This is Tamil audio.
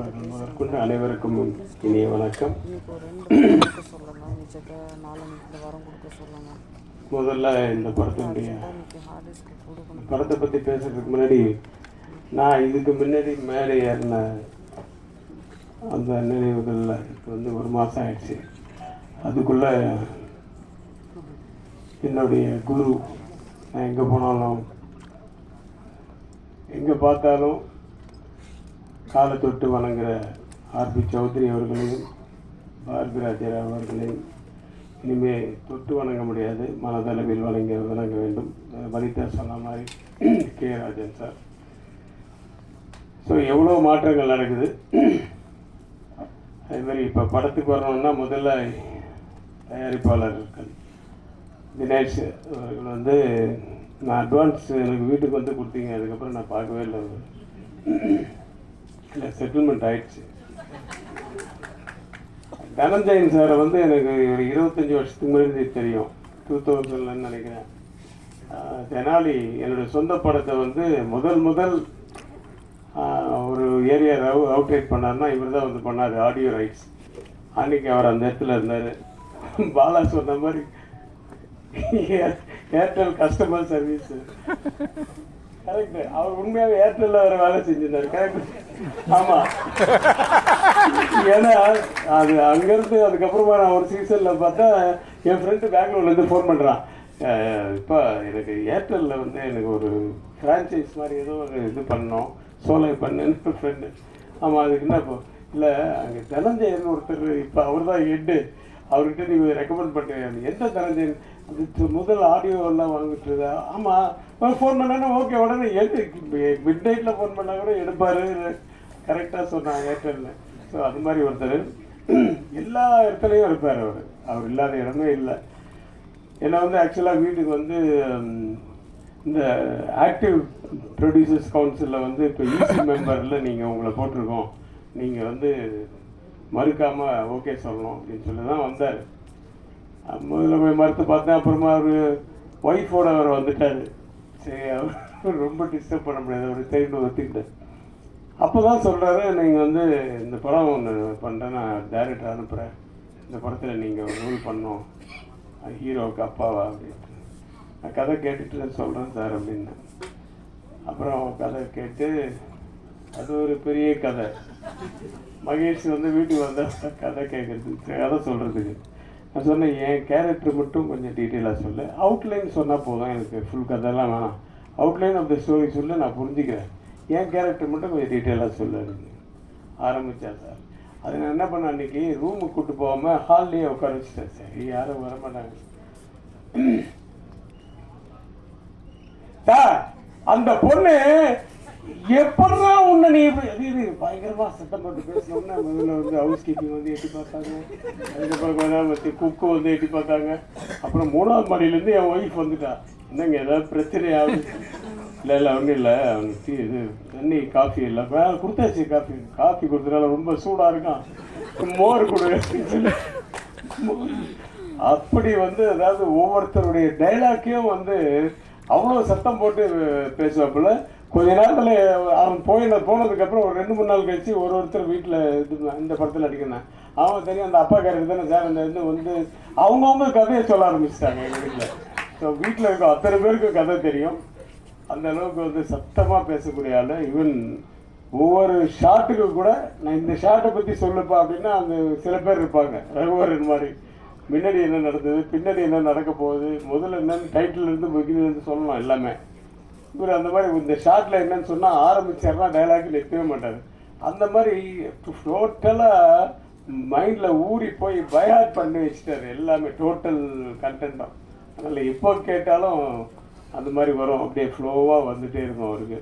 நண்பர்கள் முதற்கொண்டு அனைவருக்கும் இனிய வணக்கம். முதல்ல இந்த படத்தை பற்றி பேசுறதுக்கு முன்னாடி நான் இதுக்கு முன்னாடி மேலே ஏறின அந்த நினைவுகளில் இப்போ ஒரு மாதம் ஆயிடுச்சு. அதுக்குள்ளே என்னுடைய குரு, நான் எங்கே போனாலும் எங்கே பார்த்தாலும் காலை தொட்டு வணங்குற ஆர்பி சௌத்ரி அவர்களையும் பாரதி ராஜா அவர்களையும் இனிமேல் தொட்டு வணங்க முடியாது, மனதளவில் வணங்க வேண்டும். வனிதா சொன்ன மாதிரி கே ராஜன் சார். ஸோ எவ்வளோ மாற்றங்கள் நடக்குது. அதுமாதிரி இப்போ படத்துக்கு வரணும்னா முதல்ல தயாரிப்பாளர்கள் தினேஷ் அவர்கள் நான் அட்வான்ஸ் எனக்கு வீட்டுக்கு கொடுத்தீங்க. அதுக்கப்புறம் நான் பார்க்கவே இல்லை, செட்டில்மெண்ட் ஆயிடுச்சு. தனஞ்சயன் சாரை எனக்கு ஒரு 25 வருஷத்துக்கு முன்னாடி தெரியும், 2000 நினைக்கிறேன். தெனாலி என்னுடைய சொந்த படத்தை முதல் ஒரு ஏரியா அவுட்ரைட் பண்ணார்னா இவர் தான் பண்ணார், ஆடியோ ரைட்ஸ். அன்றைக்கி அவர் அந்த இடத்துல இருந்தார். பாலா சொன்ன மாதிரி ஏர்டெல் கஸ்டமர் சர்வீஸ் கரெக்ட். அவர் உண்மையாக ஏர்டெல்ல வர வேலை செஞ்சிருந்தாரு. கரெக்ட். ஆமாம், ஏன்னா அது அங்கேருந்து அதுக்கப்புறமா நான் ஒரு சீசனில் பார்த்தா என் ஃப்ரெண்டு பெங்களூர்லேருந்து ஃபோன் பண்ணுறான், இப்போ எனக்கு ஏர்டெல்லில் எனக்கு ஒரு ஃப்ரான்ச்சைஸ் மாதிரி ஏதோ ஒரு இது பண்ணோம், சோலை பண்ணுன்னு ஃப்ரெண்டு. ஆமாம், அதுக்கு என்ன இப்போ இல்லை அங்கே தனஞ்சயன் ஒருத்தர், இப்போ அவர் தான் ஹெட்டு, அவர்கிட்ட நீங்கள் ரெக்கமெண்ட் பண்ணுறீங்க. எந்த தனஞ்சயன்? அது முதல் ஆடியோ எல்லாம் வாங்கிட்டுருதா? ஆமாம், ஃபோன் பண்ணானா ஓகே, உடனே மிட் நைட்டில் ஃபோன் பண்ணால் கூட எடுப்பார். கரெக்டாக சொன்னாங்க ஏர்டெல்லில். ஸோ அது மாதிரி ஒருத்தர் எல்லா இடத்துலையும் இருப்பார். அவர் இல்லாத இடமே இல்லை. ஏன்னா ஆக்சுவலாக வீட்டுக்கு இந்த ஆக்டிவ் ப்ரொடியூசர்ஸ் கவுன்சிலில் இப்போ ஈசி மெம்பரில் நீங்கள் உங்களை போட்டிருக்கோம், நீங்கள் மறுக்காமல் ஓகே சொல்லணும் அப்படின்னு சொல்லி தான் வந்தார். முதல்ல போய் மறுத்து பார்த்தேன். அப்புறமா அவர் ஒய்ஃபோட அவர் வந்துட்டார். சரி, அவர் ரொம்ப டிஸ்டர்ப் பண்ண முடியாது, அவர் தெரிந்து ஒத்துக்கிட்டார். அப்போ தான் சொல்கிறாரு, நீங்கள் இந்த படம் ஒன்று பண்ணுறேன், நான் டைரக்டர் அனுப்புகிறேன், இந்த படத்தில் நீங்கள் ஒரு ரோல் பண்ணோம், ஹீரோவுக்கு அப்பாவா அப்படின்ட்டு. நான் கதை கேட்டுட்டு சொல்கிறேன் சார் அப்படின்னு. அப்புறம் கதை கேட்டு அது ஒரு பெரிய கதை. மகேஷ் வீட்டுக்கு வந்தால் கதை கேட்குறதுக்கு, கதை சொல்கிறதுக்கு. நான் சொன்னேன், என் கேரக்டர் மட்டும் கொஞ்சம் டீட்டெயிலாக சொல்லு, அவுட்லைன் சொன்னால் போதும், எனக்கு ஃபுல் கதைலாம் வேணாம், அவுட்லைன் ஆஃப் த ஸ்டோரி சொல்லு, நான் புரிஞ்சுக்கிறேன், என் கேரக்டர் மட்டும் கொஞ்சம் டீட்டெயிலாக சொல்லு ஆரம்பித்தேன் சார். அது நான் என்ன பண்ணேன், அன்றைக்கி ரூமுக்கு கூப்பிட்டு போகாமல் ஹால்லேயே உட்கார வச்சுட்டேன். சரி, யாரும் வரமாட்டாங்க. சார், அந்த பொண்ணு எப்படிதான் உன்னை நீ இப்படி பயங்கரமா சத்தம் போட்டு பேசணும்னா முதல்ல ஹவுஸ் கீப்பிங் எட்டி பார்த்தாங்க, அதுக்கப்புறம் குக்கு எட்டி பார்த்தாங்க. அப்புறம் 3ஆவது மாடியிலேருந்து என் ஒய்ஃப் வந்துட்டா, என்னங்க ஏதாவது பிரச்சனை ஆகுது? இல்லை ஒன்றும் இல்லை, அவனுக்கு இது தண்ணி காஃபி இல்லை கொடுத்தாச்சு, காஃபி கொடுத்தனால ரொம்ப சூடாக இருக்கான், மோர் கொடு. அப்படி அதாவது ஒவ்வொருத்தருடைய டைலாக்கையும் அவ்வளோ சத்தம் போட்டு பேசுவாப்புல. கொஞ்ச நேரத்தில் அவன் போனதுக்கப்புறம் ஒரு 2-3 நாள் கழிச்சு ஒருத்தர் வீட்டில் இந்த படத்தில் அடிக்கணும். அவன் தெரியும், அந்த அப்பா கேரக்டர் தானே சார், அந்த அவங்கவுங்க கதையை சொல்ல ஆரம்பிச்சிட்டாங்க எங்கள் வீட்டில். ஸோ வீட்டில் இருக்க அத்தனை பேருக்கு கதை தெரியும். அந்த அளவுக்கு சத்தமாக பேசக்கூடிய ஆள். ஈவன் ஒவ்வொரு ஷாட்டுக்கு கூட நான் இந்த ஷாட்டை பற்றி சொல்லுப்பா அப்படின்னா அந்த சில பேர் இருப்பாங்க, ரகுவரன் மாதிரி. முன்னாடி என்ன நடந்தது, பின்னாடி என்ன நடக்க போகுது, முதல்ல என்னன்னு டைட்டிலேருந்து பிகினிலேருந்து சொல்லணும் எல்லாமே. இவர் அந்த மாதிரி இந்த ஷார்ட்டில் என்னன்னு சொன்னால் ஆரம்பிச்சார்னா டைலாக் நிற்கவே மாட்டார். அந்த மாதிரி டோட்டலாக மைண்டில் ஊறி போய் பயாட் பண்ணி வச்சுட்டார் எல்லாமே, டோட்டல் கண்டென்ட்டும். அதனால் எப்போ கேட்டாலும் அந்த மாதிரி வரும், அப்படியே ஃப்ளோவாக வந்துகிட்டே இருக்கும் அவருக்கு.